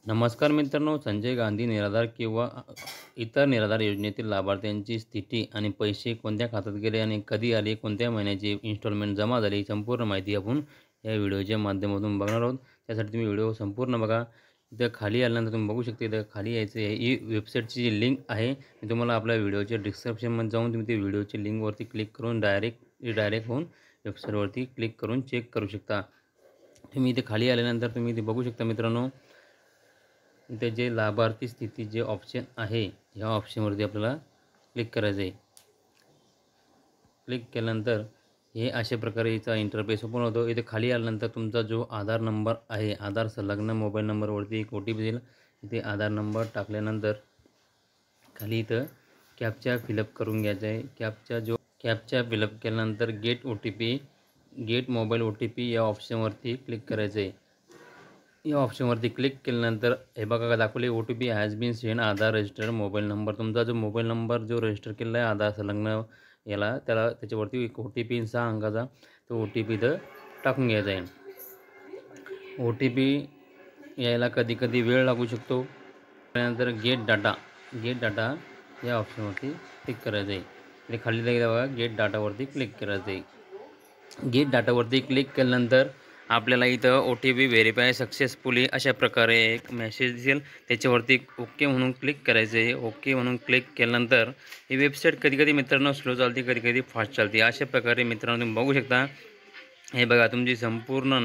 नमस्कार मित्रांनो, संजय गांधी निराधार किंवा इतर निराधार योजनेतील लाभार्थ्यांची स्थिती आणि पैसे कोणत्या खात्यात गेले आणि कधी आले, कोणत्या महिन्याची इन्स्टॉलमेंट जमा झाली, ही संपूर्ण माहिती आपण या व्हिडिओच्या माध्यमातून बघणार आहोत. त्यासाठी तुम्ही व्हिडिओ संपूर्ण बघा. इथं खाली आल्यानंतर तुम्ही बघू शकता, इथं खाली यायचं आहे. ही वेबसाईटची जी लिंक आहे, मी तुम्हाला आपल्या व्हिडिओच्या डिस्क्रिप्शनमध्ये जाऊन तुम्ही ती व्हिडिओची लिंकवरती क्लिक करून डायरेक्ट होऊन वेबसाईटवरती क्लिक करून चेक करू शकता. तुम्ही इथे खाली आल्यानंतर तुम्ही इथे बघू शकता मित्रांनो, इथे जे लाभार्थी स्थिती जे ऑप्शन आहे, ह्या ऑप्शनवरती आपल्याला क्लिक करायचं आहे. क्लिक केल्यानंतर हे अशा प्रकारे याचा इंटरफेस ओपन होतो. इथे खाली आल्यानंतर तुमचा जो आधार नंबर आहे, आधार संलग्न मोबाईल नंबरवरती एक OTP देईल. इथे आधार नंबर टाकल्यानंतर खाली इथं कॅप्चा फिलअप करून घ्यायचा आहे. कॅप्चा फिलअप केल्यानंतर गेट मोबाईल OTP या ऑप्शनवरती क्लिक करायचं आहे. या ऑप्शनवरती क्लिक केल्यानंतर हे बघा का दाखवले, OTP has been send Aadhaar registered mobile number. तुमचा जो मोबाईल नंबर जो रजिस्टर केलेला आहे आधार संलग्न त्याच्यावरती एक OTP 6 अंकाचा तो OTP इथं टाकून घ्यायचा आहे. OTP यायला कधी कधी वेळ लागू शकतो. त्यानंतर गेट डाटा या ऑप्शनवरती क्लिक करायचं आहे. आणि खाली बघा गेट डाटावरती क्लिक करायचं आहे. गेट डाटावरती क्लिक केल्यानंतर आपल्याला इथं OTP व्हेरीफाय सक्सेसफुली अशा प्रकारे एक मेसेज दिसेल. त्याच्यावरती ओके म्हणून क्लिक करायचं आहे. ओके म्हणून क्लिक केल्यानंतर ही वेबसाईट कधी मित्रांनो स्लो चालते, कधी फास्ट चालते. अशा प्रकारे मित्रांनो तुम्ही बघू शकता. हे बघा तुमची संपूर्ण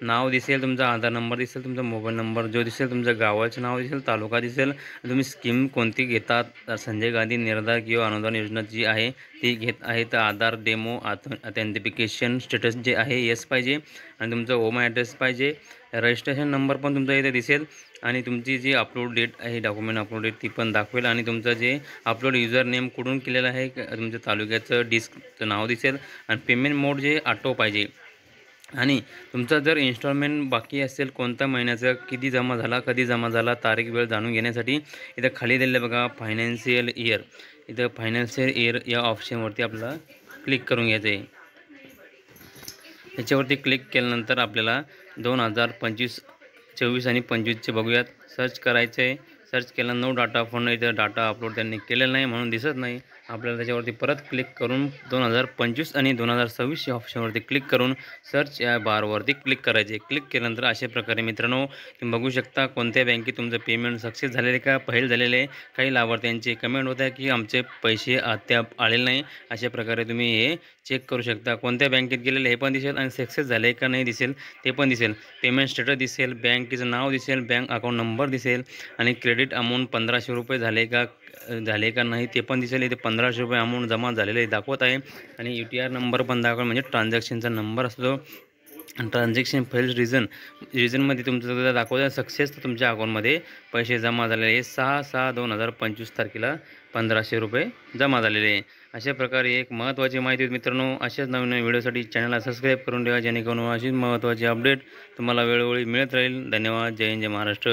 नाव दिसेल, तुमचा आधार नंबर दिसेल, तुमचा मोबाईल नंबर जो दिसेल, तुमचं गावाचं नाव दिसेल, तालुका दिसेल, तुम्ही स्कीम कोणती घेतात, संजय गांधी निराधार किंवा अनुदान योजना जी आहे ती घेत आहे तर आधार डेमो ऑथेंटिफिकेशन स्टेटस जे आहे येस पाहिजे आणि तुमचा होम ॲड्रेस पाहिजे. रजिस्ट्रेशन नंबर पण तुमचा इथे दिसेल आणि तुमची जी अपलोड डेट आहे, डॉक्युमेंट अपलोड डेट ती पण दाखवेल आणि तुमचं जे अपलोड युजर नेम कुठून केलेलं आहे, तुमच्या तालुक्याचं डिस्कचं नाव दिसेल आणि पेमेंट मोड जे ऑटो पाहिजे. आणि तुमचा जर इन्स्टॉलमेंट बाकी असेल कोणत्या महिन्याचा, कधी जमा झाला, तारीख वेळ जाणून घेण्यासाठी इथं खाली दिलेलं बघा फायनान्शियल इयर. इथं फायनान्शियल इयर या ऑप्शनवरती आपल्याला क्लिक करून घ्यायचं आहे. याच्यावरती क्लिक केल्यानंतर आपल्याला 2025, 24 आणि 25चे बघूयात. सर्च करायचं आहे. सर्च केला नो डाटा फंड, इथं डाटा अपलोड त्यांनी केलेला नाही म्हणून दिसत नाही. आपल्याला त्याच्यावरती परत क्लिक करून 2025 आणि 2026 या ऑप्शनवरती क्लिक करून सर्च या बारवरती क्लिक करायचे. क्लिक केल्यानंतर अशा प्रकारे मित्रांनो तुम्ही बघू शकता कोणत्या बँकेत तुमचं पेमेंट सक्सेस झालेले का फेल झालेले. काही लाभार्थ्यांचे कमेंट होत आहे की आमचे पैसे अद्याप आलेले नाही. अशा प्रकारे तुम्ही हे चेक करू शकता. कोणत्या बँकेत गेलेले हे पण दिसेल आणि सक्सेस झाले का नाही दिसेल ते पण दिसेल. पेमेंट स्टेटस दिसेल, बँकेचं नाव दिसेल, बँक अकाउंट नंबर दिसेल आणि क्रेडिट अमाऊंट 1500 रुपये झाले का नाही ते पण दिसेल. इथे 1500 रुपये अमाऊंट जमा झालेले दाखवत आहे आणि UTR नंबर पण दाखवेल, म्हणजे ट्रान्झॅक्शनचा नंबर असतो. ट्रान्झॅक्शन फेल रिझनमध्ये तुमचं दाखवत आहे सक्सेस, तर तुमच्या अकाउंटमध्ये पैसे जमा झालेले आहे 6/6/2025 तारखेला 1500 रुपये जमा झालेले आहे. अशा प्रकारे एक महत्त्वाची माहिती मित्रांनो. अशाच नवीन व्हिडिओसाठी चॅनलला सबस्क्राईब करून ठेवा, जेणेकरून अशीच महत्त्वाची अपडेट तुम्हाला वेळोवेळी मिळत राहील. धन्यवाद. जय हिंद, जय महाराष्ट्र.